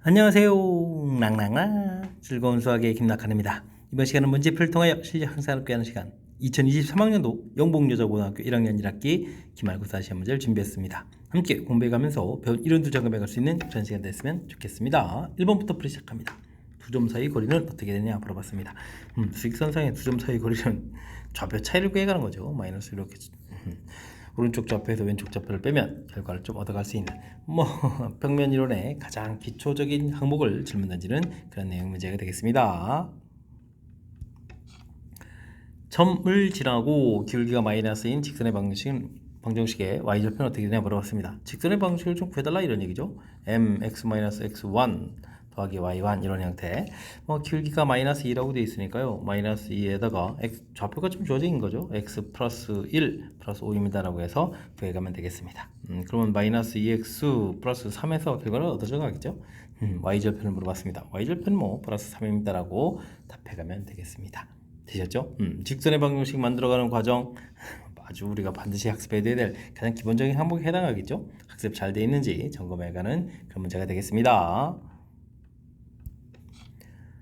안녕하세요. 랑랑랑 즐거운 수학의 김낙한입니다. 이번 시간은 문제풀이를 통하여 실력 향상을 꾀하는 시간 2023학년도 영봉여자고등학교 1학년 1학기 기말고사 시험 문제를 준비했습니다. 함께 공부해가면서 배운 이론도 점검해갈 수 있는 그런 시간 됐으면 좋겠습니다. 1번부터 풀이 시작합니다. 두 점 사이 거리는 어떻게 되냐 물어봤습니다. 수직선상의 두 점 사이 거리는 좌표 차이를 구해가는 거죠. 마이너스 이렇게 오른쪽 좌표에서 왼쪽 좌표를 빼면 결과를 좀 얻어갈 수 있는 평면 이론의 가장 기초적인 항목을 질문 던지는 그런 내용 문제가 되겠습니다. 점을 지나고 기울기가 마이너스인 직선의 방정식의 y절편은 어떻게 되냐 물어봤습니다. 직선의 방정식을 좀 구해달라 이런 얘기죠. mx-x1 더하기 y1 이런 형태. 기울기가 마이너스 2라고 되어 있으니까요. 마이너스 2에다가 좌표가 좀 주어져 있는 거죠. x 플러스 1 플러스 5입니다라고 해서 구해가면 되겠습니다. 그러면 마이너스 2x 플러스 3에서 결과를 얻어져 가겠죠. y절편을 물어봤습니다. y절편은 플러스 3입니다라고 답해가면 되겠습니다. 되셨죠? 직선의 방정식 만들어가는 과정 아주 우리가 반드시 학습해야 될 가장 기본적인 항목에 해당하겠죠? 학습 잘 돼 있는지 점검해가는 그런 문제가 되겠습니다.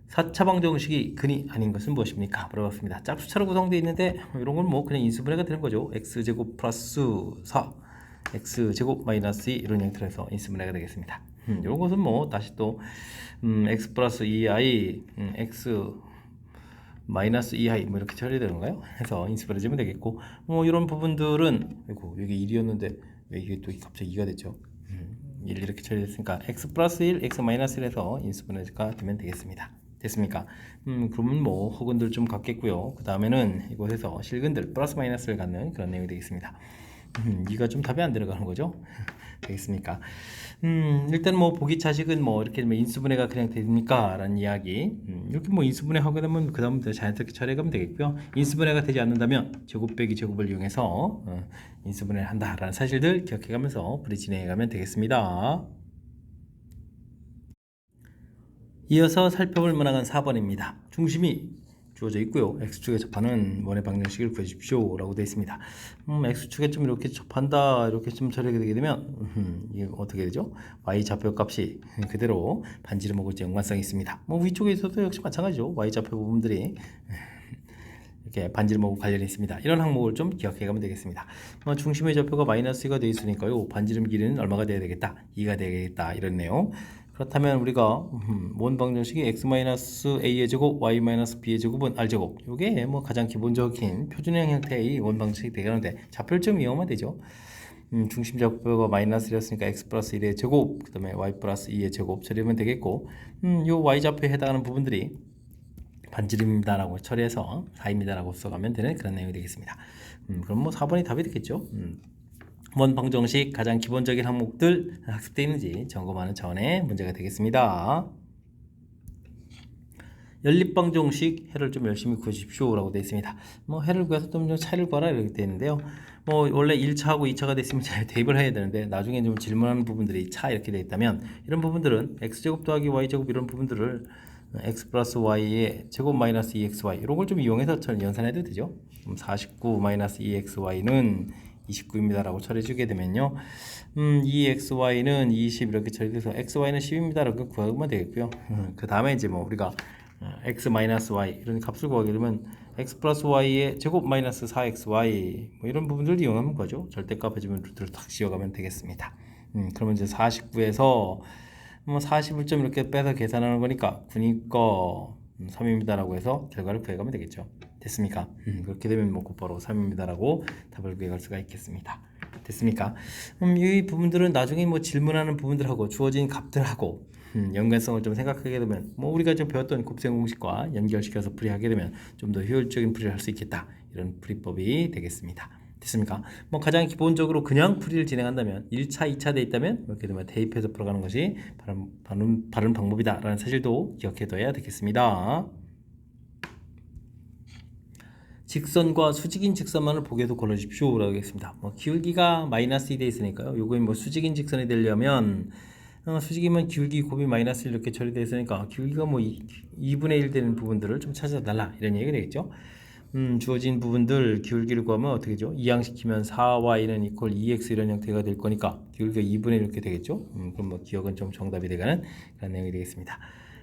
4차 방정식이 근이 아닌 것은 무엇입니까? 물어봤습니다. 짝수차로 구성되어 있는데 이런 건 그냥 인수분해가 되는 거죠. x제곱 플러스 4 x제곱 마이너스 2 이런 형태로 해서 인수분해가 되겠습니다. 이런 것은 다시 또 x 플러스 2i x 마이너스 2i 이렇게 처리되는 건가요? 해서 인수분해 주면 되겠고 이런 부분들은 여기 1이었는데 왜 이게 또 갑자기 2가 됐죠? 1 이렇게 처리됐으니까 x 플러스 1, x 마이너스 1에서 인수분해가 되면 되겠습니다. 됐습니까? 그러면 호근들 좀 갖겠고요. 그 다음에는 이곳에서 실근들 플러스 마이너스를 갖는 그런 내용이 되겠습니다. 이가 좀 답이 안 들어가는 거죠. 되겠습니까? 일단 보기 차식은 이렇게 인수분해가 그냥 됩니까? 라는 이야기. 이렇게 인수분해 하게 되면 그 다음부터 자연스럽게 처리하면 되겠고요. 인수분해가 되지 않는다면 제곱 빼기 제곱을 이용해서 인수분해를 한다라는 사실들 기억해가면서 풀이 진행해가면 되겠습니다. 이어서 살펴볼 문항은 4번입니다. 중심이 주어져 있고요. X축에 접하는 원의 방정식을 구해주십시오 라고 되어 있습니다. X축에 좀 이렇게 접한다 이렇게 좀 처리가 되게 되면 이게 어떻게 되죠? Y 좌표 값이 그대로 반지름 하고 연관성이 있습니다. 위쪽에 있어도 역시 마찬가지죠. Y 좌표 부분들이 이렇게 반지름하고 관련이 있습니다. 이런 항목을 좀 기억해 가면 되겠습니다. 중심의 좌표가 마이너스 2가 되어 있으니까요. 반지름 길이는 얼마가 되어야 되겠다? 2가 되겠다. 이런 내용. 그렇다면 우리가 원 방정식이 x-a의 제곱, y-b의 제곱은 r제곱. 이게 가장 기본적인 표준형 형태의 원 방정식이 되겠는데 좌표를 좀 이용하면 되죠. 중심 좌표가 마이너스 1이었으니까 x 플러스 1의 제곱, 그 다음에 y 플러스 2의 제곱 처리하면 되겠고 요 y 좌표에 해당하는 부분들이 반지름입니다라고 처리해서 4입니다라고 써가면 되는 그런 내용이 되겠습니다. 그럼 4번이 답이 되겠죠. 원 방정식 가장 기본적인 항목들 학습되어 있는지 점검하는 차원의 문제가 되겠습니다. 연립방정식 해를 좀 열심히 구해주십시오 라고 되어 있습니다. 해를 구해서 좀 차이를 구하라 이렇게 되어 있는데요. 원래 1차하고 2차가 됐으면 잘 대입을 해야 되는데 나중에 좀 질문하는 부분들이 차 이렇게 되어 있다면 이런 부분들은 x제곱 더하기 y제곱 이런 부분들을 x 플러스 y의 제곱 마이너스 2xy 이런 걸 좀 이용해서 연산해도 되죠. 49 마이너스 2xy는 29입니다 라고 처리해주게 되면요 2xy는 20 이렇게 처리돼서 xy는 10입니다 라고 구하면 되겠고요. 그 다음에 이제 우리가 x 마이너스 y 이런 값을 구하게 되면 x 플러스 y의 제곱 마이너스 4xy 이런 부분들도 이용하는 거죠. 절대값 해주면 루트를 탁 씌워가면 되겠습니다. 그러면 이제 49에서 40을 좀 이렇게 빼서 계산하는 거니까 9니까 3입니다 라고 해서 결과를 구해가면 되겠죠. 됐습니까? 그렇게 되면 곧바로 3입니다 라고 답을 구해갈 수가 있겠습니다. 됐습니까? 이 부분들은 나중에 질문하는 부분들하고 주어진 값들하고 연관성을 좀 생각하게 되면 우리가 좀 배웠던 곱셈 공식과 연결시켜서 풀이하게 되면 좀 더 효율적인 풀이를 할 수 있겠다. 이런 풀이법이 되겠습니다. 됐습니까? 가장 기본적으로 그냥 풀이를 진행한다면 1차, 2차 돼 있다면 이렇게 되면 대입해서 풀어가는 것이 바른 방법이다 라는 사실도 기억해둬야 되겠습니다. 직선과 수직인 직선만을 보게도 걸어주십시오 라고 하겠습니다. 기울기가 마이너스 2 돼 있으니까요. 요거 수직인 직선이 되려면 수직이면 기울기 곱이 마이너스 1 이렇게 처리되어 있으니까 기울기가 2분의 1 되는 부분들을 좀 찾아달라 이런 얘기가 되겠죠. 주어진 부분들 기울기를 구하면 어떻게 되죠? 이항시키면 4y는 이퀄 2x 이런 형태가 될 거니까 기울기가 2분의 1 이렇게 되겠죠? 그럼 뭐 기억은 좀 정답이 되가는 그런 내용이 되겠습니다.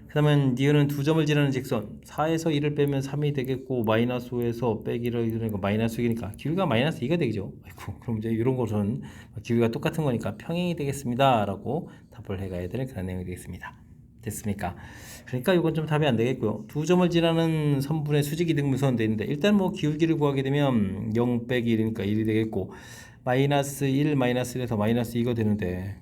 그 다음에 니은은 두 점을 지나는 직선 4에서 1을 빼면 3이 되겠고 마이너스 5에서 빼기를 그러니까 마이너스 6이니까 기울기가 마이너스 2가 되겠죠. 아이고, 그럼 이제 이런 것은 기울기가 똑같은 거니까 평행이 되겠습니다 라고 답을 해가야 되는 그런 내용이 되겠습니다. 됐습니까? 그러니까 이건 좀 답이 안 되겠고요. 두 점을 지나는 선분의 수직 이등분선 되는데 일단 뭐 기울기를 구하게 되면 0 빼기 1이니까 1이 되겠고 마이너스 1 마이너스 1에서 마이너스 2가 되는데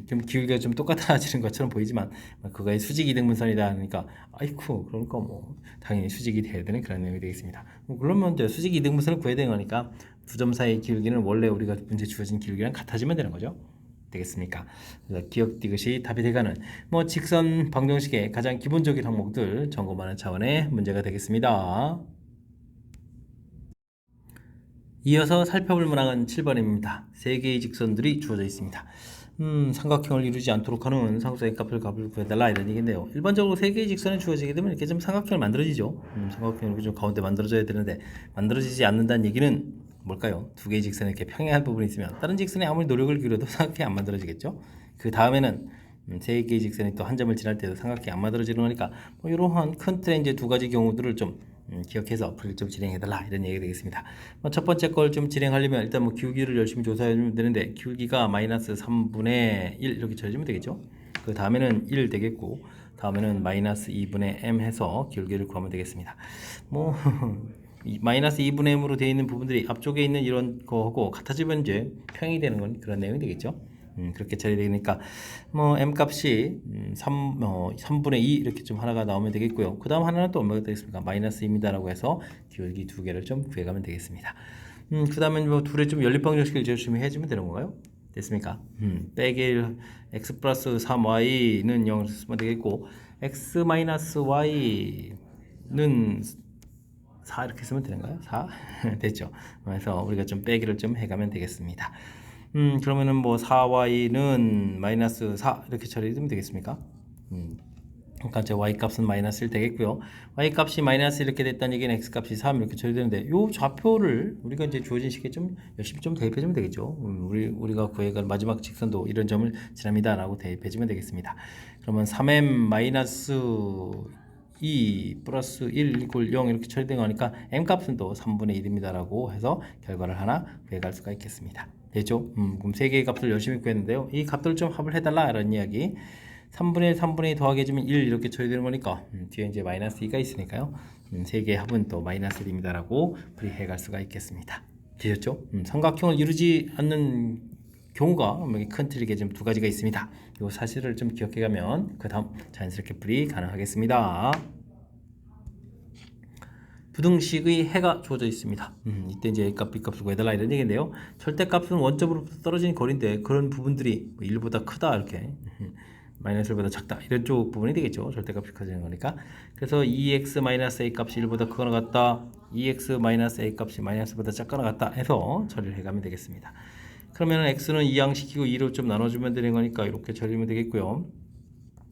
좀 기울기가 좀 똑같아지는 것처럼 보이지만 그거의 수직 이등분선이다 하니까 아이쿠 그러니까 뭐 당연히 수직이 돼야 되는 그런 내용이 되겠습니다. 그러면 이제 수직 이등분선을 구해야 되는 거니까 두 점 사이의 기울기는 원래 우리가 문제 주어진 기울기랑 같아지면 되는 거죠. 되겠습니까? 그래서 기억 디귿이 답이 되가는 뭐 직선 방정식의 가장 기본적인 항목들 점검하는 차원의 문제가 되겠습니다. 이어서 살펴볼 문항은 7번입니다. 세 개의 직선들이 주어져 있습니다. 삼각형을 이루지 않도록 하는 상수의 값을 구해달라 이런 얘기인데요. 일반적으로 세 개의 직선이 주어지게 되면 이렇게 좀 삼각형을 만들어지죠. 삼각형을 이렇게 좀 가운데 만들어져야 되는데 만들어지지 않는다는 얘기는 뭘까요? 두 개의 직선이 이렇게 평행한 부분이 있으면 다른 직선에 아무리 노력을 기울여도 삼각형이 안 만들어지겠죠. 그 다음에는 세 개의 직선이 또 한 점을 지날 때도 삼각형이 안 만들어지는 거니까 뭐 이러한 큰 틀의 이제 두 가지 경우들을 좀 기억해서 풀이를 좀 진행해달라 이런 얘기가 되겠습니다. 첫 번째 걸 좀 진행하려면 일단 뭐 기울기를 열심히 조사해주면 되는데 기울기가 마이너스 3분의 1 이렇게 쳐주면 되겠죠. 그 다음에는 1 되겠고 다음에는 마이너스 2분의 m 해서 기울기를 구하면 되겠습니다. 뭐 마이너스 2분의 m으로 되어 있는 부분들이 앞쪽에 있는 이런 거하고 같아지면 이제 평이 되는 건 그런 내용이 되겠죠. 그렇게 처리되니까 뭐 m 값이 3분의 2 이렇게 좀 하나가 나오면 되겠고요. 그 다음 하나는 또 얼마가 되겠습니까? 마이너스 2입니다 라고 해서 기울기 두 개를 좀 구해가면 되겠습니다. 그 다음에 뭐 둘의 좀 연립방정식을 열심히 해주면 되는 건가요? 됐습니까? 빼기 1 x 플러스 3y는 0을 쓰면 되겠고 x 마이너스 y는 4 이렇게 쓰면 되는가요? 4? 됐죠. 그래서 우리가 좀 빼기를 좀 해가면 되겠습니다. 그러면은 뭐 4y는 마이너스 4 이렇게 처리되면 되겠습니까? 그러니까 제 y 값은 마이너스 1 되겠고요. y 값이 마이너스 이렇게 됐다는 얘기는 x 값이 3 이렇게 처리되는데 요 좌표를 우리가 이제 주어진 식에 좀 열심히 좀 대입해주면 되겠죠. 우리가 구해갈 마지막 직선도 이런 점을 지납니다라고 대입해주면 되겠습니다. 그러면 3m 마이너스 2 플러스 1 이퀄 0 이렇게 처리된 거니까 m 값은 또 3분의 1입니다라고 해서 결과를 하나 구해갈 수가 있겠습니다. 됐죠? 그럼 세 개의 값을 열심히 구했는데요. 이 값들을 좀 합을 해달라 이런 이야기. 3분의 1, 3분의 2 더하기해주면 1 이렇게 처리되는 거니까 뒤에 이제 마이너스 2가 있으니까요. 세 개의 합은 또 마이너스 1입니다라고 풀이해갈 수가 있겠습니다. 되셨죠? 삼각형을 이루지 않는 경우가 큰 틀리게 좀 두 가지가 있습니다. 이 사실을 좀 기억해가면 그 다음 자연스럽게 풀이 가능하겠습니다. 부등식의 해가 주어져 있습니다. 이때 이제 A값, B값을 구해달라 이런 얘기인데요. 절대값은 원점으로부터 떨어진 거리인데 그런 부분들이 1보다 크다 이렇게 마이너스 1보다 작다 이런 쪽 부분이 되겠죠. 절대값이 커지는 거니까. 그래서 2x 마이너스 A 값이 1보다 크거나 같다 2x 마이너스 A 값이 마이너스보다 작거나 같다 해서 처리를 해가면 되겠습니다. 그러면 x는 이항시키고 2로 좀 나눠주면 되는 거니까 이렇게 처리하면 되겠고요.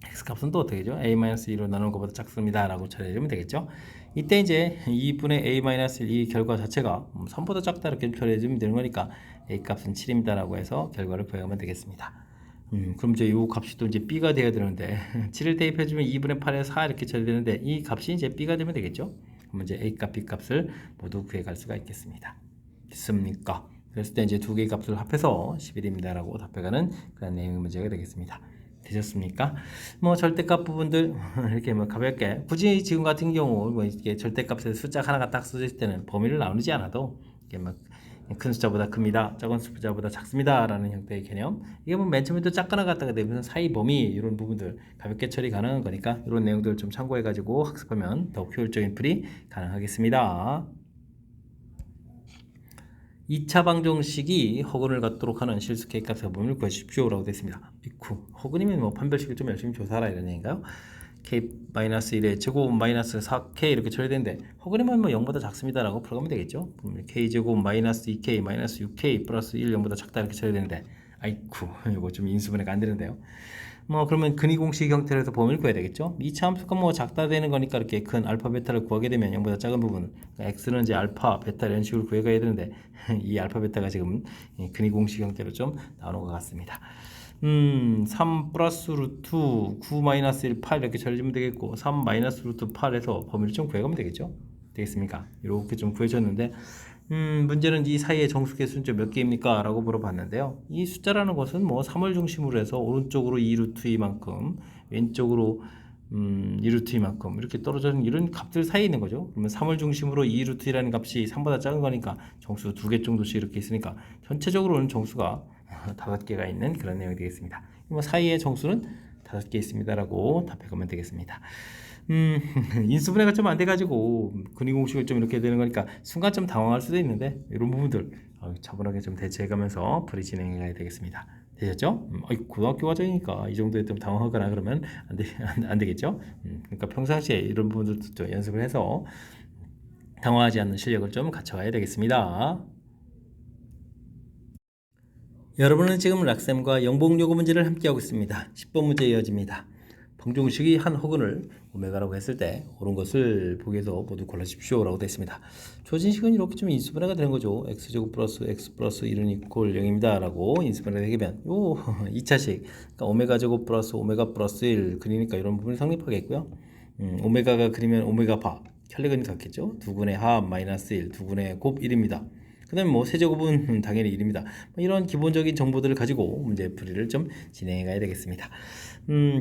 x값은 또 어떻게 되죠? a-2로 나누는 것보다 작습니다 라고 처리해주면 되겠죠. 이때 이제 2분의 a-1 이 결과 자체가 3보다 작다 이렇게 처리해주면 되는 거니까 a값은 7입니다 라고 해서 결과를 구해가면 되겠습니다. 그럼 이제 이 값이 또 이제 b가 돼야 되는데 7을 대입해주면 2분의 8에 4 이렇게 처리되는데 이 값이 이제 b가 되면 되겠죠. 그럼 이제 a값, b값을 모두 구해갈 수가 있겠습니다. 됐습니까? 그랬을 때 이제 두 개의 값을 합해서 11입니다 라고 답해가는 그런 내용의 문제가 되겠습니다. 되셨습니까? 뭐 절대값 부분들 이렇게 뭐 가볍게 굳이 지금 같은 경우 뭐 이렇게 절대값에 숫자 하나가 딱 써져 있을 때는 범위를 나누지 않아도 이게 막 큰 숫자보다 큽니다, 작은 숫자보다 작습니다 라는 형태의 개념, 이게 뭐 맨 처음에 또 작거나 같다가 되면 사이 범위 이런 부분들 가볍게 처리 가능한 거니까 이런 내용들을 좀 참고해 가지고 학습하면 더욱 효율적인 풀이 가능하겠습니다. 2차 방정식이 허근을 갖도록 하는 실수 K값의 범위를 구하십시오 라고 되어 있습니다. 허근이면 뭐 판별식을 좀 열심히 조사하라 이런 얘기인가요? K-1의 제곱 마이너스 4K 이렇게 처리되는데 허근이면 뭐 0보다 작습니다 라고 풀어가면 되겠죠. K제곱 마이너스 2K 마이너스 6K 플러스 1 0보다 작다 이렇게 처리되는데 이거 좀 인수분해가 안 되는데요. 뭐 그러면 근위 공식 형태로 해서 범위를 구해야 되겠죠. 2차 함수가 뭐 작다 되는 거니까 이렇게 큰 알파 베타를 구하게 되면 0보다 작은 부분, 그러니까 x는 이제 알파 베타 이런 식으로 구해가야 되는데 이 알파 베타가 지금 근위 공식 형태로 좀 나오는 것 같습니다. 3 플러스 루트 9 마이너스 1, 8 이렇게 처리하면 되겠고 3 마이너스 루트 8에서 범위를 좀 구해가면 되겠죠. 되겠습니까? 이렇게 좀 구해줬는데 문제는 이 사이의 정수의 숫자 몇 개입니까? 라고 물어봤는데요. 이 숫자라는 것은 뭐 3을 중심으로 해서 오른쪽으로 2루트 2만큼 왼쪽으로 2루트 2만큼 이렇게 떨어져 있는 이런 값들 사이에 있는 거죠. 그러면 3을 중심으로 2루트 2라는 값이 3보다 작은 거니까 정수 2개 정도씩 이렇게 있으니까 전체적으로는 정수가 5개가 있는 그런 내용이 되겠습니다. 뭐 사이의 정수는 5개 있습니다 라고 답해가면 되겠습니다. 인수분해가 좀 안 돼가지고 근위 공식을 좀 이렇게 되는 거니까 순간 좀 당황할 수도 있는데 이런 부분들 차분하게 좀 대처해가면서 풀이 진행해야 되겠습니다. 되셨죠? 고등학교 과정이니까 이 정도에 좀 당황하거나 그러면 안 되겠죠? 그러니까 평상시에 이런 부분들도 좀 연습을 해서 당황하지 않는 실력을 좀 갖춰가야 되겠습니다. 여러분은 지금 락쌤과 영봉요거 문제를 함께하고 있습니다. 10번 문제 이어집니다. 방정식이 한 허근을 오메가라고 했을 때 옳은 것을 보기에서 모두 골라주십시오 라고 되어 있습니다. 주어진 식은 이렇게 좀 인수분해가 되는 거죠. x제곱 플러스 x 플러스 1은 이퀄 0입니다 라고 인수분해가 되면 요 2차식 그러니까 오메가 제곱 플러스 오메가 플러스 1 그리니까 이런 부분이 성립하겠고요. 오메가가 그리면 오메가 바 혈례근이 같겠죠. 두근의 합 마이너스 1 두근의 곱 1입니다. 그 다음에 뭐 세제곱은 당연히 1입니다. 이런 기본적인 정보들을 가지고 문제 풀이를 좀 진행해 가야 되겠습니다.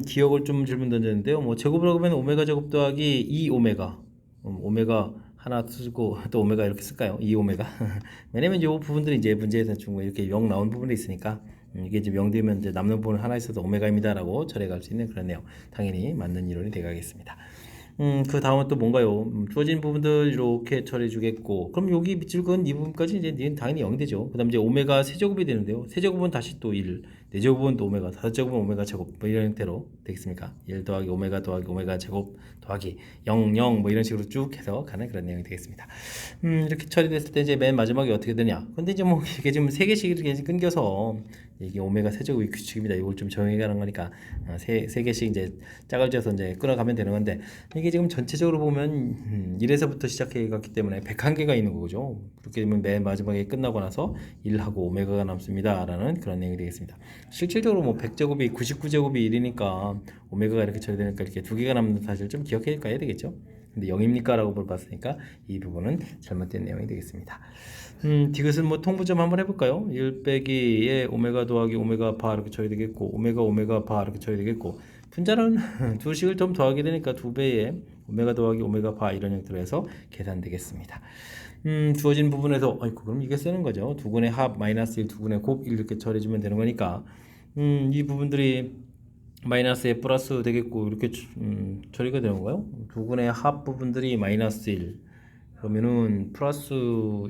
기억을 좀 질문 던졌는데요. 뭐 제곱을 하면 오메가 제곱 더하기 2 오메가 오메가 하나 쓰고 또 오메가 이렇게 쓸까요? 2 오메가 왜냐면 이 부분들이 이제 문제에서 좀 이렇게 0 나온 부분이 있으니까 이게 이제 0 되면 이제 남는 부분 하나 있어서 오메가입니다라고 처리할 수 있는 그런 내용 당연히 맞는 이론이 되가겠습니다. 그 다음은 또 뭔가요? 주어진 부분들 이렇게 처리해 주겠고 그럼 여기 밑줄 그은 이 부분까지 이제 당연히 0이 되죠. 그 다음 이제 오메가 세제곱이 되는데요. 세제곱은 다시 또 1, 4제곱은 또 오메가, 5제곱은 오메가 제곱 뭐 이런 형태로 되겠습니까? 1 더하기 오메가 제곱 더하기 0, 0 뭐 이런 식으로 쭉 해서 가는 그런 내용이 되겠습니다. 이렇게 처리됐을 때 이제 맨 마지막에 어떻게 되냐? 근데 이제 뭐 이게 지금 3개씩 이렇게 끊겨서 이게 오메가 세제곱이 규칙입니다. 이걸 좀 정해 가는 거니까 세 개씩 이제 짝을 지어서 이제 끊어가면 되는 건데 이게 지금 전체적으로 보면 1에서부터 시작해 갔기 때문에 101개가 있는 거죠. 그렇게 되면 맨 마지막에 끝나고 나서 1하고 오메가가 남습니다. 라는 그런 내용이 되겠습니다. 실질적으로 뭐 100제곱이 99제곱이 1이니까 오메가가 이렇게 처리되니까 이렇게 2개가 남는 사실 좀 기억해 가야 되겠죠. 근데 0입니까? 라고 물어봤으니까 이 부분은 잘못된 내용이 되겠습니다. 디귿은 뭐 통분 좀 한번 해볼까요? 1 빼기에 오메가 더하기 오메가 바 이렇게 처리되겠고 오메가 바 이렇게 처리되겠고 분자는 두 식을 좀 더하게 되니까 2배의 오메가 더하기 오메가 바 이런 형태로 해서 계산되겠습니다. 주어진 부분에서 그럼 이게 쓰는 거죠. 두근의 합 마이너스 1 두근의 곱 1 이렇게 처리해주면 되는 거니까 이 부분들이 마이너스에 플러스 되겠고 이렇게 처리가 되는 거예요. 두근의 합 부분들이 마이너스 1 그러면은 플러스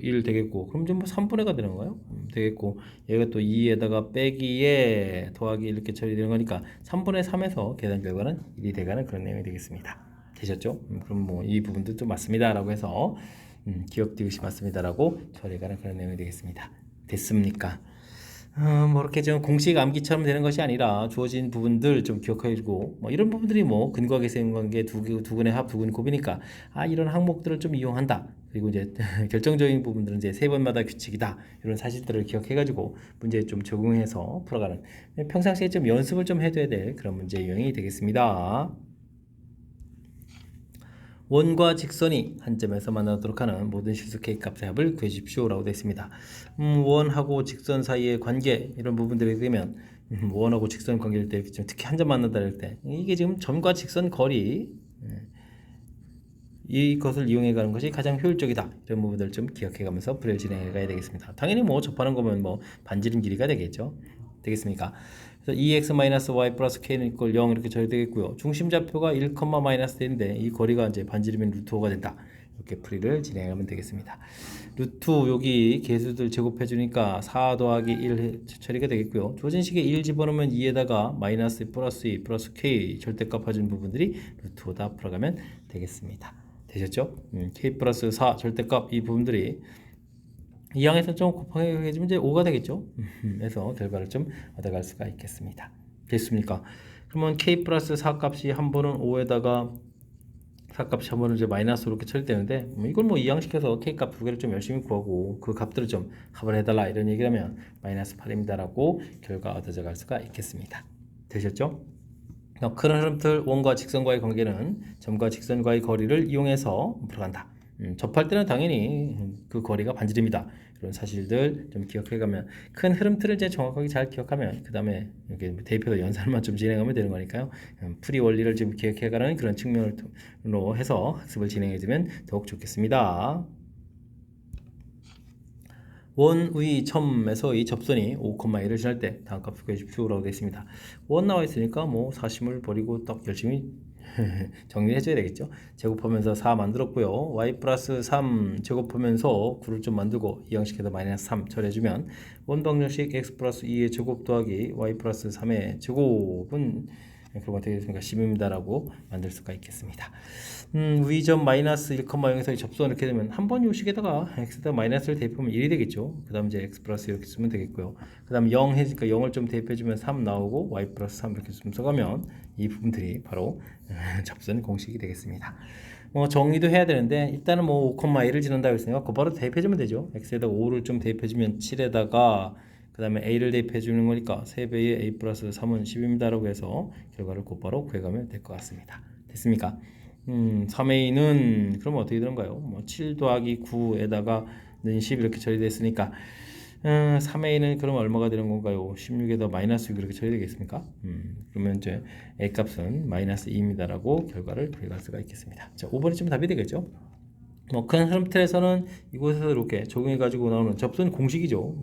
1 되겠고 그럼 좀 뭐 3분의 가 되는 거예요. 되겠고 얘가 또 2에다가 빼기에 더하기 이렇게 처리되는 거니까 3분의 3에서 계산 결과는 1이 돼가는 그런 내용이 되겠습니다. 되셨죠? 그럼 뭐 이 부분도 좀 맞습니다 라고 해서 기억 디귿이 맞습니다 라고 처리가는 그런 내용이 되겠습니다. 됐습니까? 뭐 이렇게 좀 공식 암기처럼 되는 것이 아니라 주어진 부분들 좀 기억하고 뭐 이런 부분들이 뭐 근과 계수의 관계 두근의 합 두근 곱이니까 이런 항목들을 좀 이용한다. 그리고 이제 결정적인 부분들은 이제 세 번마다 규칙이다. 이런 사실들을 기억해가지고 문제에 좀 적용해서 풀어가는 평상시에 좀 연습을 좀 해둬야 될 그런 문제 유형이 되겠습니다. 원과 직선이 한 점에서 만나도록 하는 모든 실수 K 값의 합을 구해주십시오 라고 되어 있습니다. 원하고 직선 사이의 관계 이런 부분들이 되면 원하고 직선 관계일 때 특히 한 점 만난다 할 때 이게 지금 점과 직선 거리 이것을 이용해 가는 것이 가장 효율적이다. 이런 부분들을 좀 기억해 가면서 풀이를 진행해 가야 되겠습니다. 당연히 뭐 접하는 거면 뭐 반지름 길이가 되겠죠. 되겠습니까? 그래서 2x-y 플러스 k는 이퀄 0 이렇게 처리되겠고요. 중심 좌표가 1, 마이너스 인데 이 거리가 이제 반지름인 루트 5가 된다. 이렇게 풀이를 진행하면 되겠습니다. 루트 여기 개수들 제곱해 주니까 4 더하기 1 처리가 되겠고요. 조진식에 1 집어넣으면 2에다가 마이너스 플러스 2 플러스 k 절대값 해준 부분들이 루트 5다 풀어가면 되겠습니다. 되셨죠? k 플러스 4 절대값 이 부분들이 이 항에서 좀 곱하게 해주면 이제 5가 되겠죠. 그래서 결과를 좀 얻어갈 수가 있겠습니다. 됐습니까? 그러면 k 플러스 4 값이 한 번은 5에다가 4 값이 한 번은 이제 마이너스로 이렇게 처리되는데 이걸 뭐 이항시켜서 k 값 두 개를 좀 열심히 구하고 그 값들을 좀 합을 해달라 이런 얘기를 하면 마이너스 8입니다라고 결과 얻어져 갈 수가 있겠습니다. 되셨죠? 그런 흐름들 원과 직선과의 관계는 점과 직선과의 거리를 이용해서 풀어간다. 접할 때는 당연히 그 거리가 반지름이다. 이런 사실들 좀 기억해가면 큰 흐름틀을 이제 정확하게 잘 기억하면 그 다음에 이렇게 대입해서 연산만 좀 진행하면 되는 거니까요. 풀이 원리를 좀 기억해가는 그런 측면으로 해서 학습을 진행해주면 더욱 좋겠습니다. 원의 점에서 이 접선이 5,1을 지날 때 다음 값을 구해주십시오라고 되어 있습니다. 원 나와 있으니까 뭐 사심을 버리고 딱 열심히 정리해 줘야 되겠죠. 제곱하면서 4 만들었고요. y 플러스 3 제곱하면서 9를 좀 만들고 이 형식에서 마이너스 3 처리해주면 원방정식 x 플러스 2의 제곱 더하기 y 플러스 3의 제곱은 결과가 되겠습니까? 10입니다라고 만들 수가 있겠습니다. 위점 마이너스 1,0에서 접선 이렇게 되면 한 번 요식에다가 x에다 마이너스를 대입하면 1이 되겠죠. 그 다음 이제 x 플러스 이렇게 쓰면 되겠고요. 그 다음 0 해니까 0을 좀 대입해주면 3 나오고 y 플러스 3 이렇게 써가면 이 부분들이 바로 접선 공식이 되겠습니다. 정리도 해야 되는데 일단은 뭐 5,1을 지난다고 했으니까 그 바로 대입해주면 되죠. x에다가 5를 좀 대입해주면 7에다가 그 다음에 a를 대입해 주는 거니까 3배의 a 플러스 3은 10입니다라고 해서 결과를 곧바로 구해가면 될 것 같습니다. 됐습니까? 3a는 그러면 어떻게 되는가요? 7 더하기 9에다가 는 10 이렇게 처리됐으니까 3a는 그럼 얼마가 되는 건가요? 16에다 마이너스 6 이렇게 처리되겠습니까? 그러면 이제 a 값은 마이너스 2입니다라고 결과를 구해갈 수가 있겠습니다. 자, 5번이 좀 답이 되겠죠? 큰 흐름틀에서는 이곳에서 이렇게 적용해 가지고 나오는 접선 공식이죠.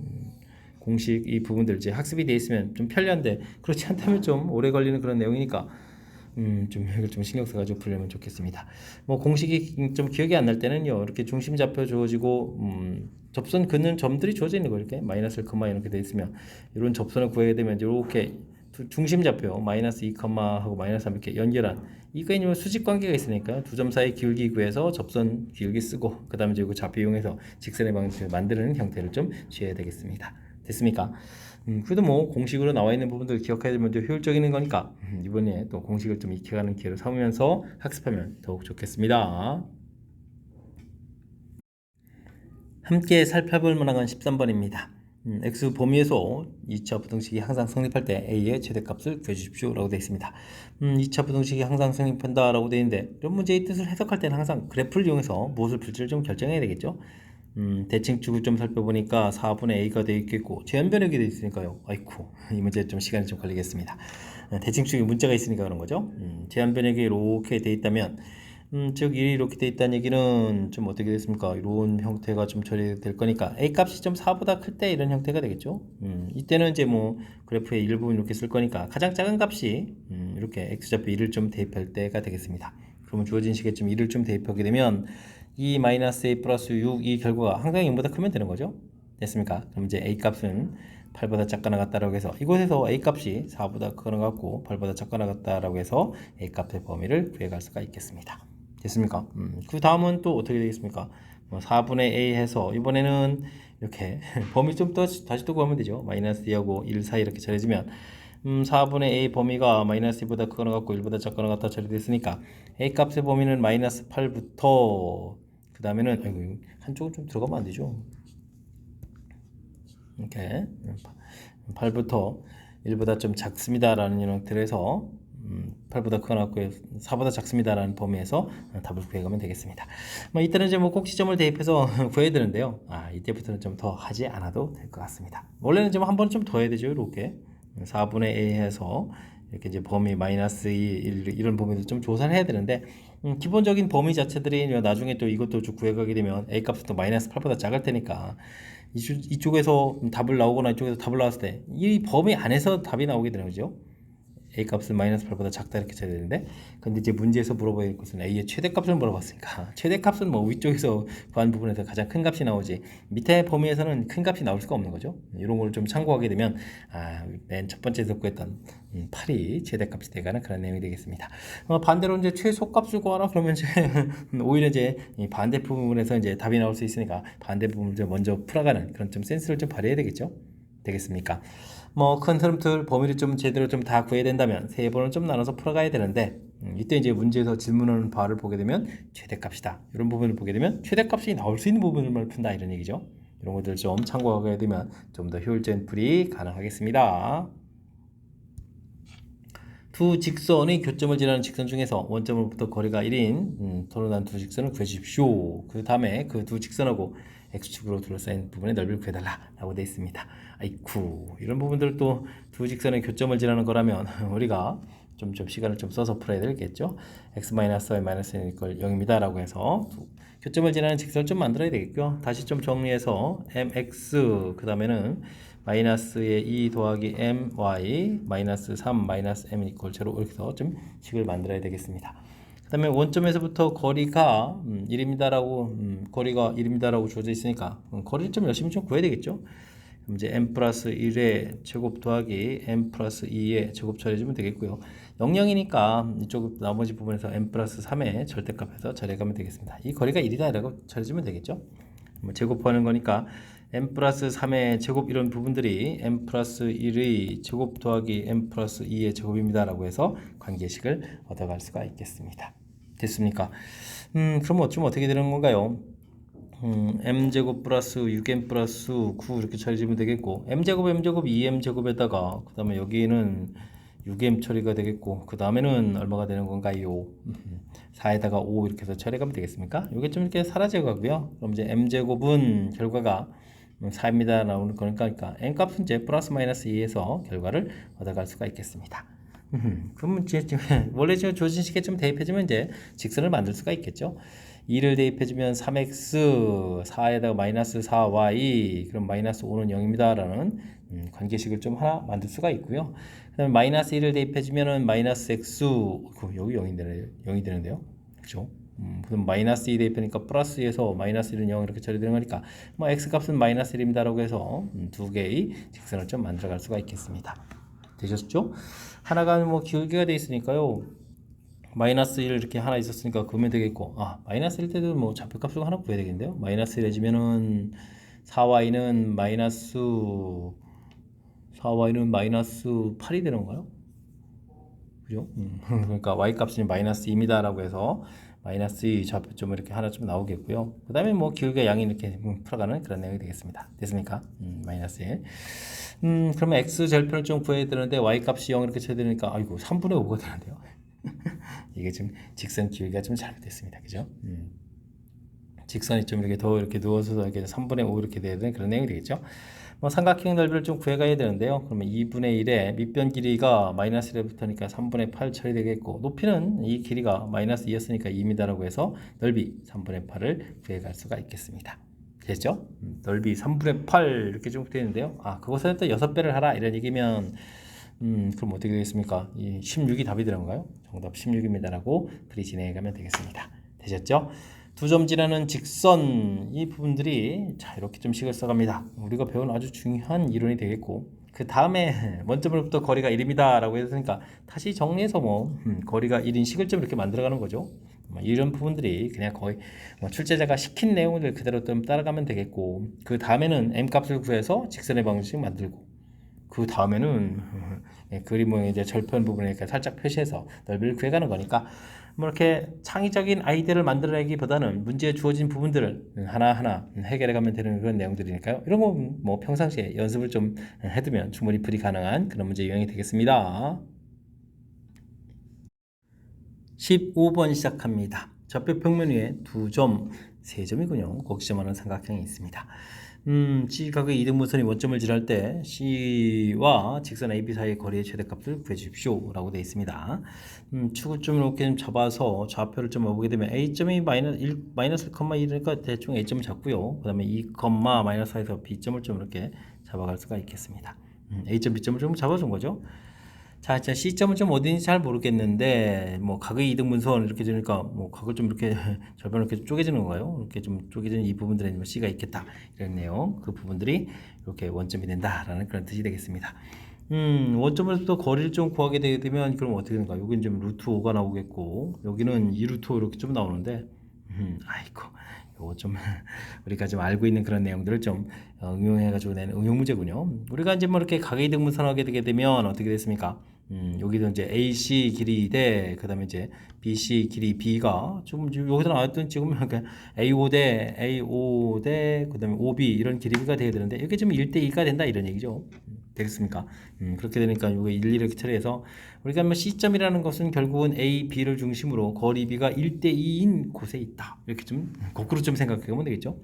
공식 이 부분들 이제 학습이 돼 있으면 좀 편리한데 그렇지 않다면 좀 오래 걸리는 그런 내용이니까 좀 이걸 좀 신경 써가지고 풀려면 좋겠습니다. 공식이 좀 기억이 안 날 때는요 이렇게 중심 잡혀 주어지고 접선 긋는 점들이 주어져 있는 거 이렇게 마이너스 1, 이렇게 돼 있으면 이런 접선을 구하게 되면 이렇게 중심 잡혀 마이너스 2, 하고 마이너스 3 이렇게 연결한 이거 이제 수직 관계가 있으니까 두 점 사이 기울기 구해서 접선 기울기 쓰고 그 다음에 이제 그 좌표 이용해서 직선의 방식을 만드는 형태를 좀 취해야 되겠습니다. 됐습니까? 그래도 공식으로 나와 있는 부분들 기억해야 되면 더 효율적인 거니까 이번에 또 공식을 좀 익혀가는 기회를 삼으면서 학습하면 더욱 좋겠습니다. 함께 살펴볼 만한 건 13번입니다. x 범위에서 2차 부등식이 항상 성립할 때 a의 최대값을 구해주십시오 라고 되어 있습니다. 2차 부등식이 항상 성립한다 라고 되어 있는데 이런 문제의 뜻을 해석할 때는 항상 그래프를 이용해서 무엇을 풀지를 좀 결정해야 되겠죠. 대칭축을 좀 살펴보니까 4분의 a가 되어 있겠고 제한변역이 되어 있으니까요. 아이쿠 이 문제 좀 시간이 좀 걸리겠습니다. 대칭축에 문자가 있으니까 그런 거죠. 제한변역이 이렇게 되어 있다면 즉 1이 이렇게 되어 있다는 얘기는 좀 어떻게 됐습니까? 이런 형태가 좀 처리될 거니까 a 값이 좀 4보다 클 때 이런 형태가 되겠죠. 이때는 이제 그래프의 일부분 이렇게 쓸 거니까 가장 작은 값이 이렇게 x좌표 1을 좀 대입할 때가 되겠습니다. 그러면 주어진 식에 좀 1을 좀 대입하게 되면 2 마이너스 a 플러스 6 이 결과가 항상 0보다 크면 되는 거죠. 됐습니까? 그럼 이제 a 값은 8보다 작거나 같다라고 해서 이곳에서 a 값이 4보다 크거나 같고 8보다 작거나 같다라고 해서 a 값의 범위를 구해갈 수가 있겠습니다. 됐습니까? 그 다음은 또 어떻게 되겠습니까? 4분의 a 해서 이번에는 이렇게 범위 좀 다시 또 구하면 되죠. 마이너스 2하고 1 사이 이렇게 처리해주면 4분의 a 범위가 마이너스 2보다 크거나 같고 1보다 작거나 같다 처리됐으니까 a 값의 범위는 마이너스 8부터 그 다음에는 한쪽은 좀 들어가면 안 되죠. 이렇게 8부터 1보다 좀 작습니다 라는 형태로 해서 8보다 크거나 같고 4보다 작습니다 라는 범위에서 답을 구해가면 되겠습니다. 이때는 이제 꼭 지점을 대입해서 구해야 되는데요. 이때부터는 좀 더 하지 않아도 될 것 같습니다. 원래는 좀 한 번 좀 더 해야 되죠. 이렇게 4분의 a 해서 이렇게 이제 범위 마이너스 2, 1 이런 범위도 좀 조사를 해야 되는데 기본적인 범위 자체들이 나중에 또 이것도 쭉 구해가게 되면 a 값은 또 마이너스 8보다 작을 테니까 이쪽에서 답을 나오거나 이쪽에서 답을 나왔을 때 이 범위 안에서 답이 나오게 되는 거죠. a 값은 마이너스 8보다 작다 이렇게 쳐야 되는데 근데 이제 문제에서 물어봐야 될 것은 a의 최대값을 물어봤으니까 최대값은 위쪽에서 구한 부분에서 가장 큰 값이 나오지 밑에 범위에서는 큰 값이 나올 수가 없는 거죠. 이런 걸 좀 참고하게 되면 맨 첫 번째에서 구했던 8이 최대값이 되가는 그런 내용이 되겠습니다. 반대로 이제 최소값을 구하라 그러면 이제 오히려 이제 이 반대 부분에서 이제 답이 나올 수 있으니까 반대 부분을 좀 먼저 풀어가는 그런 좀 센스를 좀 발휘해야 되겠죠. 되겠습니까? 뭐 큰 흐름들 범위를 좀 제대로 좀 다 구해야 된다면 세 번을 좀 나눠서 풀어가야 되는데 이때 이제 문제에서 질문하는 바를 보게 되면 최대값이다 이런 부분을 보게 되면 최대값이 나올 수 있는 부분을 푼다 이런 얘기죠. 이런 것들 좀 참고하게 되면 좀 더 효율적인 풀이 가능하겠습니다. 두 직선의 교점을 지나는 직선 중에서 원점으로부터 거리가 1인 토론한 두 직선을 구해주십시오. 그 다음에 그 두 직선하고 X축으로 둘러싸인 부분의 넓이를 구해달라 라고 되어 있습니다. 아이쿠 이런 부분들 또 두 직선의 교점을 지나는 거라면 우리가 좀 시간을 좀 써서 풀어야 되겠죠. x-y-1 이퀄 0입니다 라고 해서 교점을 지나는 직선을 좀 만들어야 되겠고요. 다시 좀 정리해서 mx 그 다음에는 마이너스의 2 더하기 my 마이너스 3 마이너스 m 이퀄 제로 이렇게 해서 좀 식을 만들어야 되겠습니다. 그 다음에 원점에서부터 거리가 1입니다라고 거리가 1입니다라고 주어져 있으니까 거리를 좀 열심히 좀 구해야 되겠죠. 그럼 이제 m 플러스 1의 제곱 더하기 m 플러스 2의 제곱 처리해주면 되겠고요. 0,0이니까 이쪽 나머지 부분에서 m 플러스 3의 절대값에서 처리해가면 되겠습니다. 이 거리가 1이다 라고 처리해주면 되겠죠. 제곱하는 거니까 m 플러스 3의 제곱 이런 부분들이 m 플러스 1의 제곱 더하기 m 플러스 2의 제곱입니다 라고 해서 관계식을 얻어갈 수가 있겠습니다. 됐습니까? 그럼 좀 어떻게 되는 건가요? m제곱 플러스 6m 플러스 9 이렇게 처리해주면 되겠고 m제곱 2m제곱에다가 그 다음에 여기는 6m 처리가 되겠고 그 다음에는 얼마가 되는 건가요? 4에다가 5 이렇게 해서 처리하면 되겠습니까? 이게 좀 이렇게 사라져 가고요. 그럼 이제 m제곱은 결과가 4입니다 나오는 거니까 n값은 이제 플러스 마이너스 2에서 결과를 얻어갈 수가 있겠습니다. 그러면 원래 주어진 식에 좀 대입해주면 이제 직선을 만들 수가 있겠죠. 2를 대입해주면 3x 4에다가 마이너스 4y 그럼 마이너스 5는 0입니다 라는 관계식을 좀 하나 만들 수가 있고요. 그 다음에 마이너스 1을 대입해주면 마이너스 x 여기 0이 되는데요. 그죠? 그럼 마이너스 2 대입하니까 플러스 2에서 마이너스 1은 0 이렇게 처리되는 거니까 뭐 x값은 마이너스 1입니다 라고 해서 두 개의 직선을 좀 만들어갈 수가 있겠습니다. 되셨죠? 하나가 뭐 기울기가 되어 있으니까요. 마이너스 1 이렇게 하나 있었으니까 그러면 되겠고 마이너스 1 때도 뭐 좌표값을 하나 구해야 되겠는데요. 마이너스 1 해주면은 4y는 마이너스 8이 되는 건가요? 그죠? 그러니까 y값이 마이너스 2입니다 라고 해서 마이너스 2 좌표점을 이렇게 하나 좀 나오겠고요. 그 다음에 뭐 기울기가 양이 이렇게 풀어가는 그런 내용이 되겠습니다. 됐습니까? 마이너스 1. 그러면 x 절편을 좀 구해야 되는데 y값이 0 이렇게 쳐야 되니까 아이고 3분의 5가 되는데요. 이게 좀 직선 기울기가 좀 잘못됐습니다. 그죠? 직선이 좀 이렇게 더 이렇게 누워서 이렇게 3분의 5 이렇게 돼야 되는 그런 내용이 되겠죠? 뭐 삼각형 넓이를 좀 구해가야 되는데요. 그러면 2분의 1에 밑변 길이가 마이너스 1부터니까 3분의 8 처리되겠고 높이는 이 길이가 마이너스 2였으니까 2m라고 해서 넓이 3분의 8을 구해갈 수가 있겠습니다. 됐죠? 넓이 3분의 8 이렇게 좀 되는데요. 그것에 또 6배를 하라 이런 얘기면 그럼 어떻게 되겠습니까? 이 16이 답이 되는 건가요? 정답 16입니다라고 풀이 진행해가면 되겠습니다. 되셨죠? 두 점 지나는 직선 이 부분들이 자 이렇게 좀 식을 써갑니다. 우리가 배운 아주 중요한 이론이 되겠고 그 다음에 원점으로부터 거리가 1입니다 라고 했으니까 다시 정리해서 뭐 거리가 1인 식을 좀 이렇게 만들어가는 거죠. 이런 부분들이 그냥 거의 출제자가 시킨 내용을 그대로 좀 따라가면 되겠고 그 다음에는 m값을 구해서 직선의 방정식 만들고 그 다음에는 그림 모양 이제 절편 부분에 이렇게 살짝 표시해서 넓이를 구해가는 거니까 뭐 이렇게 창의적인 아이디어를 만들어내기보다는 문제에 주어진 부분들을 하나하나 해결해가면 되는 그런 내용들이니까요. 이런 거 뭐 평상시에 연습을 좀 해두면 충분히 풀이 가능한 그런 문제 유형이 되겠습니다. 15번 시작합니다. 좌표 평면 위에 2점, 3점이군요. 곡지점하는 삼각형이 있습니다. C각의 이등분선이 원점을 지날 때 C와 직선 AB 사이의 거리의 최대값을 구해주십시오 라고 되어 있습니다. 축을 좀 이렇게 좀 잡아서 좌표를 좀 얻게 되면 A점이 마이너스 1,1이니까 대충 A점을 잡고요. 그 다음에 2, 마이너스 4에서 B점을 좀 이렇게 잡아갈 수가 있겠습니다. A점, B점을 좀 잡아준 거죠. 자, C점은 좀 어딘지 잘 모르겠는데, 뭐, 각의 이등분선 이렇게 되니까, 뭐, 각을 좀 이렇게, 절반을 이렇게 쪼개지는 건가요? 이렇게 좀 쪼개지는 이 부분들에 C가 있겠다. 이런 내용. 그 부분들이 이렇게 원점이 된다라는 그런 뜻이 되겠습니다. 원점에서 거리를 좀 구하게 되게 되면, 그럼 어떻게 되는가? 여기는 좀 루트 5가 나오겠고, 여기는 2루트 5 이렇게 좀 나오는데, 아이고, 요거 좀 우리가 좀 알고 있는 그런 내용들을 좀 응용해가지고 내는 응용 문제군요. 우리가 이제 뭐 이렇게 가계이득분산하게 되게 되면 어떻게 됐습니까? 여기도 이제 AC 길이 대 그다음에 이제 BC 길이 B가 지금 여기서 나왔던 지금 이렇게 A5 대 그다음에 OB 이런 길이가 돼야 되는데 이게 지금 1대 2가 된다 이런 얘기죠. 되겠습니까? 그렇게 되니까 이거 1, 2 이렇게 처리해서 우리가 뭐 C점이라는 것은 결국은 A, B를 중심으로 거리 B가 1대 2인 곳에 있다. 이렇게 좀 거꾸로 좀 생각해 보면 되겠죠.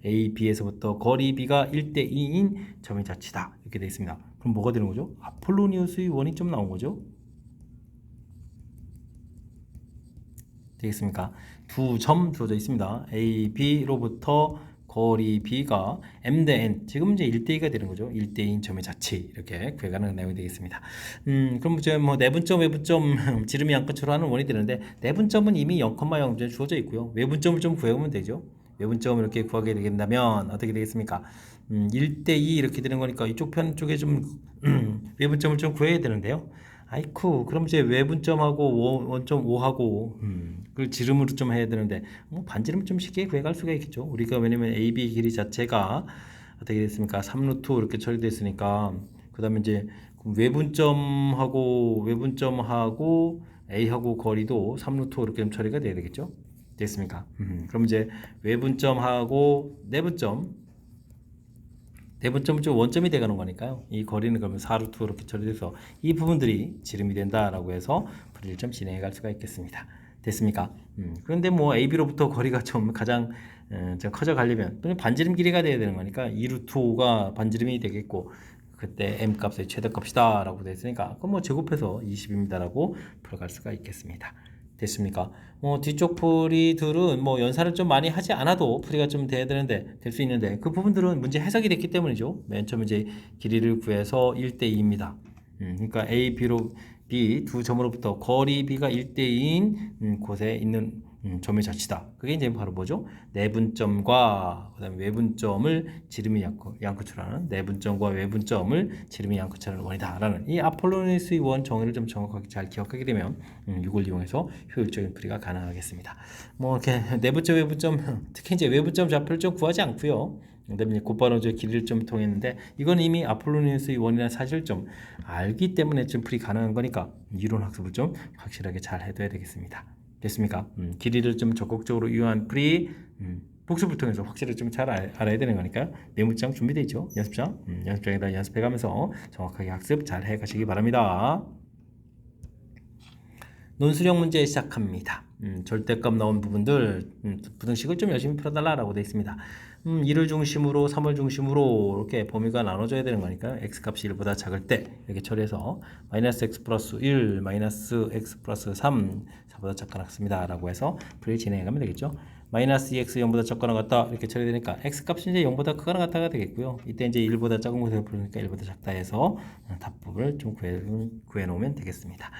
A, B에서부터 거리 B가 1대 2인 점의 자치다. 이렇게 되어 있습니다. 그럼 뭐가 되는 거죠? 아폴로니우스의 원이 좀 나온 거죠. 되겠습니까? 두 점 주어져 있습니다. A, B로부터 거리 B가 M 대 N, 지금 이제 1대2가 되는 거죠. 1대2인 점의 자치, 이렇게 구해가는 내용이 되겠습니다. 그럼 이제 뭐 내분점, 외분점, 지름이 양끝으로 하는 원이 되는데, 내분점은 이미 0,0 주어져 있고요. 외분점을 좀 구해보면 되죠. 외분점을 이렇게 구하게 된다면 어떻게 되겠습니까? 1대2 이렇게 되는 거니까 이쪽 편 쪽에 좀 외분점을 좀 구해야 되는데요. 아이쿠, 그럼 이제 외분점하고 원점 5하고 그걸 지름으로 좀 해야 되는데 반지름 좀 쉽게 구해갈 수가 있겠죠. 우리가 왜냐면 AB 길이 자체가 어떻게 됐습니까? 3루트 이렇게 처리되어 있으니까 그 다음에 이제 외분점하고 A하고 거리도 3루트 이렇게 좀 처리가 돼야 되겠죠. 됐습니까? 그럼 이제 외분점하고 내분점은 좀 원점이 돼가는 거니까요. 이 거리는 그러면 4루트 이렇게 처리돼서 이 부분들이 지름이 된다라고 해서 풀이를 좀 진행해 갈 수가 있겠습니다. 됐습니까? 그런데 뭐 AB로부터 거리가 좀 가장 좀 커져 가려면 반지름 길이가 돼야 되는 거니까 2루트가 반지름이 되겠고 그때 M 값의 최대값이다 라고 되어 있으니까 그럼 뭐 제곱해서 20입니다 라고 풀어갈 수가 있겠습니다. 됐습니까? 뒤쪽 풀이들은 뭐 연산을 좀 많이 하지 않아도 풀이가 좀 돼야 되는데 될 수 있는데 그 부분들은 문제 해석이 됐기 때문이죠. 맨 처음 이제 길이를 구해서 1대 2입니다. 그러니까 A, B로 B 두 점으로부터 거리 B가 1대 2인 곳에 있는 점의 자치다. 그게 이제 바로 뭐죠? 내분점과 그다음에 외분점을 지름이 양끝으로 하는 내분점과 외분점을 지름이 양끝으로 하는 원이다라는 이 아폴로니우스의 원 정의를 좀 정확하게 잘 기억하게 되면 이걸 이용해서 효율적인 풀이가 가능하겠습니다. 뭐 이렇게 내분점, 외분점 특히 이제 외분점 좌표를 좀 구하지 않고요. 그다음에 곧바로 저 길이를 좀 통했는데 이건 이미 아폴로니우스의 원이라는 사실을 좀 알기 때문에 좀 풀이 가능한 거니까 이론 학습을 좀 확실하게 잘 해둬야 되겠습니다. 됐습니까? 길이를 좀 적극적으로 이용한 풀이 복습을 통해서 확실히 좀 잘 알아야 되는 거니까 메모장 준비되어 있죠. 연습장 연습장에다 연습해가면서 정확하게 학습 잘 해가시기 바랍니다. 논술형 문제 시작합니다. 절대값 나온 부분들 부등식을 좀 열심히 풀어달라고 되어 있습니다. 1을 중심으로 3을 중심으로 이렇게 범위가 나눠져야 되는 거니까 x값이 1보다 작을 때 이렇게 처리해서 마이너스 x 플러스 1, 마이너스 x 플러스 3, 4보다 작거나 같습니다 라고 해서 풀이 진행해가면 되겠죠. 마이너스 2x 0보다 작거나 같다 이렇게 처리되니까 x값이 이제 0보다 크거나 같다가 되겠고요. 이때 이제 1보다 작은 곳에서 풀으니까 1보다 작다 해서 답부분을 좀 구해 놓으면 되겠습니다.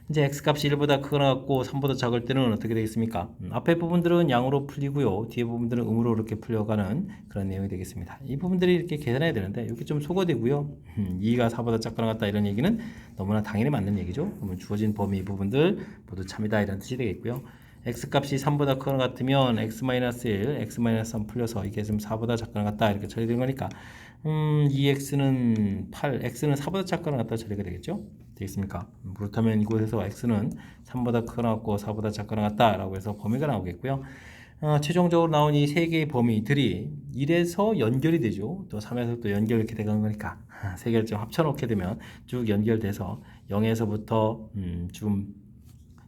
이제 x값이 1보다 크거나 같고 3보다 작을 때는 어떻게 되겠습니까? 앞에 부분들은 양으로 풀리고요. 뒤에 부분들은 음으로 이렇게 풀려가는 그런 내용이 되겠습니다. 이 부분들이 이렇게 계산해야 되는데 이렇게 좀 소거되고요. 2가 4보다 작거나 같다 이런 얘기는 너무나 당연히 맞는 얘기죠. 그러면 주어진 범위 부분들 모두 참이다 이런 뜻이 되겠고요. x값이 3보다 크거나 같으면 x-1, x-3 풀려서 이게 지금 4보다 작거나 같다 이렇게 처리된 거니까 2x는 8, x는 4보다 작거나 같다 처리가 되겠죠? 되겠습니까? 그렇다면 이곳에서 x는 3보다 크거나 같고 4보다 작거나 같다 라고 해서 범위가 나오겠고요. 최종적으로 나온 이 세 개의 범위들이 1에서 연결이 되죠. 또 3에서 또 연결 이렇게 되는 거니까 세 개를 좀 합쳐놓게 되면 쭉 연결돼서 0에서부터 지금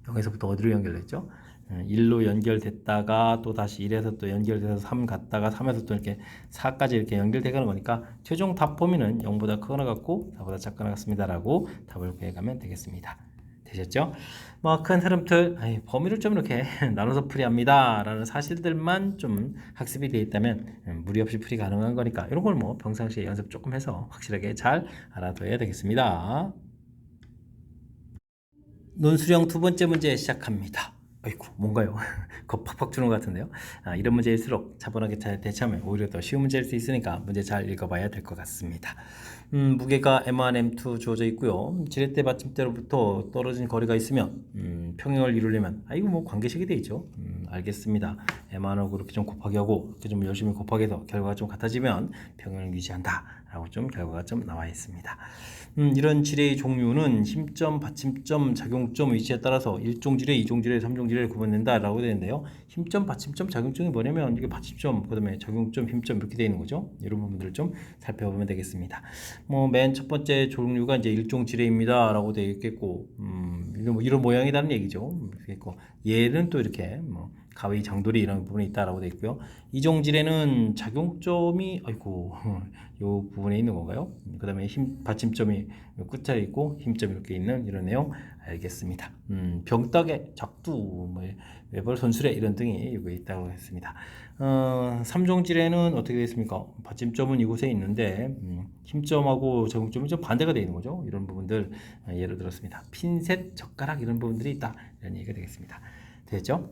0에서부터 어디로 연결됐죠? 1로 연결됐다가 또 다시 1에서 또 연결돼서 3 갔다가 3에서 또 이렇게 4까지 이렇게 연결되는 거니까 최종 답 범위는 0보다 크거나 같고 4보다 작거나 같습니다 라고 답을 구해가면 되겠습니다. 되셨죠? 뭐 큰 흐름틀 범위를 좀 이렇게 나눠서 풀이합니다 라는 사실들만 좀 학습이 되어 있다면 무리 없이 풀이 가능한 거니까 이런 걸 뭐 평상시에 연습 조금 해서 확실하게 잘 알아둬야 되겠습니다. 논술형 두 번째 문제 시작합니다. 아이고 뭔가요? 겁 팍팍 주는 것 같은데요. 이런 문제일수록 차분하게 잘 대처하면 오히려 더 쉬운 문제일 수 있으니까 문제 잘 읽어봐야 될 것 같습니다. 무게가 M1, M2 주어져 있고요. 지렛대 받침대로부터 떨어진 거리가 있으면 평행을 이루려면 이거 뭐 관계식이 되어 있죠. 알겠습니다. m하고 이렇게 좀 곱하기 하고 이렇게 좀 열심히 곱하기 해서 결과가 좀 같아지면 평형을 유지한다 라고 좀 결과가 좀 나와 있습니다. 이런 지뢰의 종류는 힘점, 받침점, 작용점 위치에 따라서 1종 지뢰, 2종 지뢰, 3종 지뢰를 구분된다 라고 되는데요. 힘점, 받침점, 작용점이 뭐냐면 이게 받침점, 그 다음에 작용점, 힘점 이렇게 되어 있는 거죠. 이런 부분들을 좀 살펴보면 되겠습니다. 뭐 맨 첫 번째 종류가 이제 1종 지뢰입니다 라고 되어 있겠고 이런 모양이라는 얘기죠. 그리고 얘는 또 이렇게 뭐 가위, 장돌이 이런 부분이 있다라고 되어 있고요. 이종 지뢰는 작용점이 요 부분에 있는 건가요? 그 다음에 힘 받침점이 끝자리에 있고 힘점이 이렇게 있는 이런 내용 알겠습니다. 병떡에 적두, 뭐 외벌 손수레 이런 등이 여기 있다고 했습니다. 3종 지뢰는 어떻게 되겠습니까? 받침점은 이곳에 있는데 힘점하고 작용점이 좀 반대가 되어 있는 거죠. 이런 부분들 예를 들었습니다. 핀셋, 젓가락 이런 부분들이 있다 이런 얘기가 되겠습니다. 됐죠?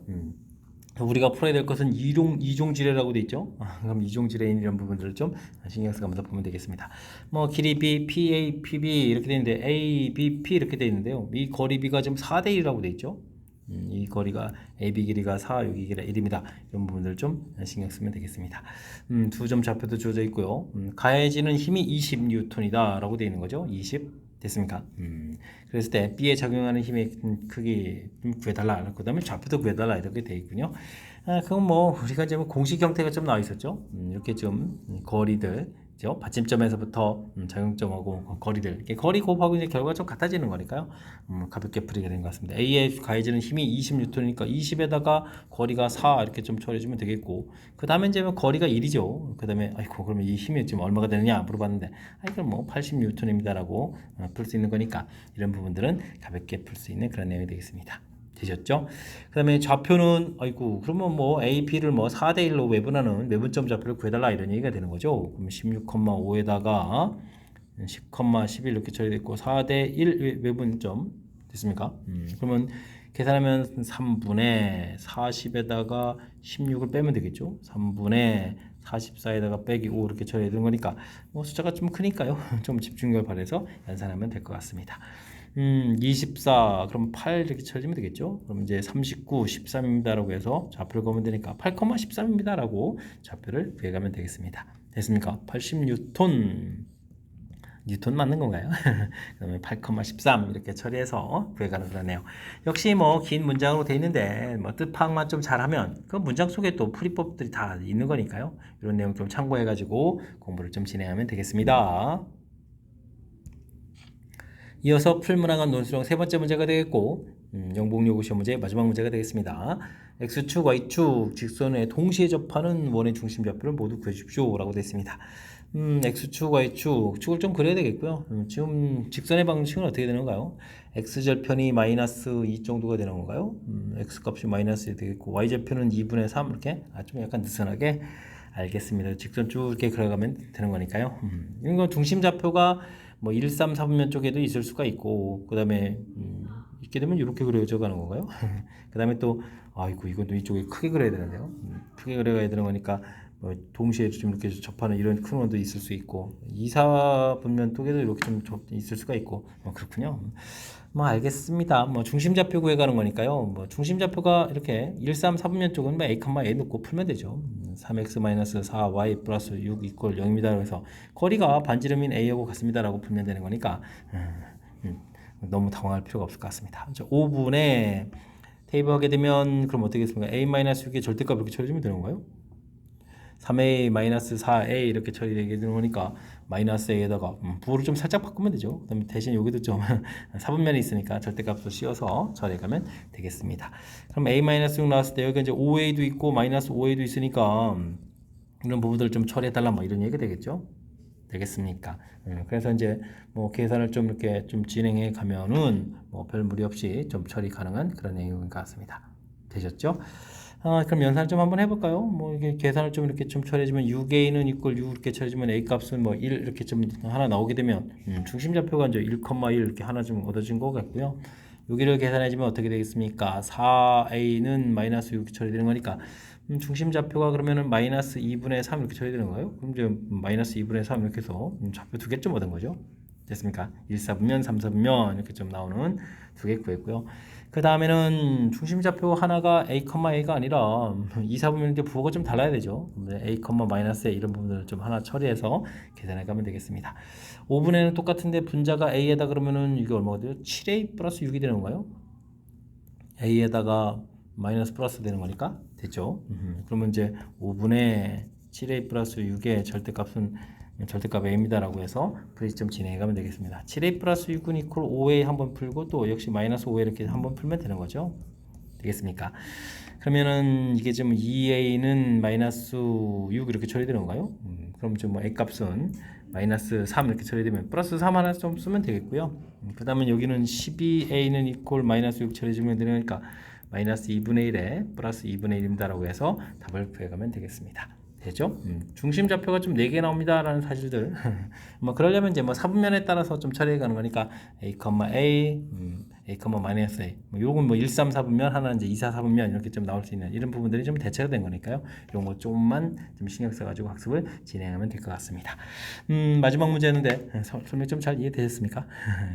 우리가 풀어야 될 것은 이종 지뢰라고 되어 있죠. 그럼 이종 지뢰인 이런 부분들을 좀 신경 써가면서 보면 되겠습니다. 뭐 길이 B, PA, PB 이렇게 되는데 A, B, P 이렇게 되어 있는데요. 이 거리 B가 지금 4대 1이라고 되어 있죠. 이 거리가 AB 길이가 4, 여기 길이가 1입니다. 이런 부분들 좀 신경 쓰면 되겠습니다. 두 점 좌표도 주어져 있고요. 가해지는 힘이 20N이다 라고 되어 있는 거죠. 20 됐습니까? 그랬을 때 B에 작용하는 힘의 크기 좀 구해달라. 그 다음에 좌표도 구해달라. 이렇게 되어 있군요. 그건 뭐 우리가 지금 공식 형태가 좀 나와 있었죠. 이렇게 좀 거리들, 받침점에서부터 작용점하고 거리들, 이렇게 거리 곱하고 이제 결과가 좀 같아지는 거니까요. 가볍게 풀이가 된 것 같습니다. A에 가해지는 힘이 20N이니까 20에다가 거리가 4 이렇게 좀 처리해주면 되겠고, 그 다음에 이제 거리가 1이죠. 그 다음에 그러면 이 힘이 지금 얼마가 되느냐 물어봤는데, 그럼 뭐 80N입니다라고 풀 수 있는 거니까 이런 부분들은 가볍게 풀 수 있는 그런 내용이 되겠습니다. 되셨죠? 그 다음에 좌표는 그러면 뭐 A, B를 뭐 4대 1로 외분하는 외분점 좌표를 구해달라 이런 얘기가 되는 거죠. 그럼 16,5에다가 10,11 이렇게 처리됐고 4대 1 외분점 됐습니까? 그러면 계산하면 3분의 40에다가 16을 빼면 되겠죠. 3분의 44에다가 빼기 5 이렇게 처리되는 거니까 뭐 숫자가 좀 크니까요. 좀 집중력을 발휘해서 연산하면 될 것 같습니다. 24 그럼 8 이렇게 쳐주면 되겠죠. 그럼 이제 39 13입니다라고 해서 좌표를 그으면 되니까 8,13입니다라고 좌표를 구해가면 되겠습니다. 됐습니까? 80N 뉴턴 맞는 건가요? 그다음에 8,13 이렇게 처리해서 구해가는 그러네요. 역시 뭐 긴 문장으로 돼 있는데 뭐 뜻 파악만 좀 잘하면 그 문장 속에 또 풀이법들이 다 있는 거니까요. 이런 내용 좀 참고해가지고 공부를 좀 진행하면 되겠습니다. 이어서 풀문항한 논술형 세 번째 문제가 되겠고 영복요구 시험 문제 마지막 문제가 되겠습니다. X축, Y축, 직선에 동시에 접하는 원의 중심 좌표를 모두 구해주십시오 라고 되어 있습니다. X축, Y축, 축을 좀 그려야 되겠고요. 지금 직선의 방식은 어떻게 되는 건가요? X절편이 마이너스 2 정도가 되는 건가요? X값이 마이너스 2 되겠고 Y절편은 2분의 3 이렇게 좀 약간 느슨하게 알겠습니다. 직선 쭉 이렇게 그려가면 되는 거니까요. 이건 중심 좌표가 뭐 1, 3, 4분면 쪽에도 있을 수가 있고 그 다음에 있게 되면 이렇게 그려져 가는 건가요? 그 다음에 또 이것도 이쪽에 크게 그려야 되는데요. 크게 그려야 되는 거니까 뭐 동시에 좀 이렇게 접하는 이런 큰 원도 있을 수 있고 2, 4분면 쪽에도 이렇게 좀 있을 수가 있고 그렇군요. 뭐 알겠습니다. 뭐 중심 좌표 구해가는 거니까요. 뭐 중심 좌표가 이렇게 1, 3, 4분면 쪽은 뭐 a, a 놓고 풀면 되죠. 3x-4y 플러스 6 이퀄 0입니다. 그래서 거리가 반지름인 a하고 같습니다라고 풀면 되는 거니까 너무 당황할 필요가 없을 것 같습니다. 5분에 대입하게 되면 그럼 어떻게 되겠습니까? a-6의 절대값 이렇게 처리해주면 되는 건가요? 3a-4a 이렇게 처리되게 되는 거니까 마이너스 a에다가 부호를 좀 살짝 바꾸면 되죠. 그다음에 대신 여기도 좀 4분면이 있으니까 절대값도 씌워서 처리하면 되겠습니다. 그럼 a-6 나왔을 때 여기 이제 5a도 있고 마이너스 5a도 있으니까 이런 부분들을 좀 처리해달라 뭐 이런 얘기가 되겠죠. 되겠습니까? 그래서 이제 뭐 계산을 좀 이렇게 좀 진행해 가면은 뭐 별 무리 없이 좀 처리 가능한 그런 내용인 것 같습니다. 되셨죠? 그럼 연산을 좀 한번 해볼까요? 뭐 이게 계산을 좀 이렇게 좀 처리해주면 6a는 이퀄 6 이렇게 처리해주면 a 값은 뭐 1 이렇게 좀 하나 나오게 되면 중심 좌표가 이제 1,1 이렇게 하나 좀 얻어진 것 같고요. 여기를 계산해주면 어떻게 되겠습니까? 4a는 마이너스 6 처리되는 거니까 중심 좌표가 그러면은 마이너스 2분의 3 이렇게 처리되는 거예요. 그럼 이제 마이너스 2분의 3 이렇게 해서 좌표 두 개 좀 얻은 거죠. 됐습니까? 1, 4분면, 3, 4분면 이렇게 좀 나오는 두 개 구했고요. 그 다음에는 중심좌표 하나가 a,a가 아니라 2, 4분면 이렇게 부호가 좀 달라야 되죠. a, 마이너스 a 이런 부분들을 좀 하나 처리해서 계산해 가면 되겠습니다. 5분에는 똑같은데 분자가 a에다 그러면은 이게 얼마가 돼요? 7a 플러스 6이 되는 건가요? a에다가 마이너스 플러스 되는 거니까 됐죠. 그러면 이제 5분의 7a 플러스 6의 절대값 a입니다라고 해서 브레이점 진행해 가면 되겠습니다. 7a 플러스 6은 이퀄 5a 한번 풀고 또 역시 마이너스 5a 이렇게 한번 풀면 되는 거죠. 되겠습니까? 그러면은 이게 지금 2a는 마이너스 6 이렇게 처리되는 건가요? 그럼 지금 뭐 a 값은 마이너스 3 이렇게 처리되면 플러스 3 하나 좀 쓰면 되겠고요. 그 다음에 여기는 12a는 이퀄 마이너스 6 처리해주면 되니까 마이너스 2분의 1에 플러스 2분의 1입니다 라고 해서 답을 구해가면 되겠습니다. 되죠? 중심 좌표가 좀 4개 나옵니다 라는 사실들 뭐 그러려면 이제 뭐 사분면에 따라서 좀 처리해 가는 거니까 a, a, 마이너스 a 요건 뭐 1, 3, 4분면 하나는 이제 2, 4, 4분면 이렇게 좀 나올 수 있는 이런 부분들이 좀 대체가 된 거니까요. 이런 거 조금만 좀 신경 써가지고 학습을 진행하면 될 것 같습니다. 마지막 문제였는데 설명 좀 잘 이해되셨습니까?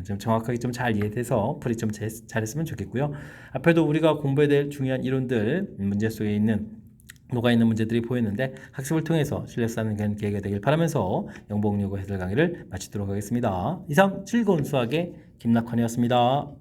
좀 정확하게 좀 잘 이해돼서 풀이 좀 잘했으면 좋겠고요. 앞에도 우리가 공부해야 될 중요한 이론들 문제 속에 있는 녹아있는 문제들이 보였는데 학습을 통해서 실력 쌓는 계기가 되길 바라면서 영봉여고 해설 강의를 마치도록 하겠습니다. 이상 즐거운 수학의 김낙환이었습니다.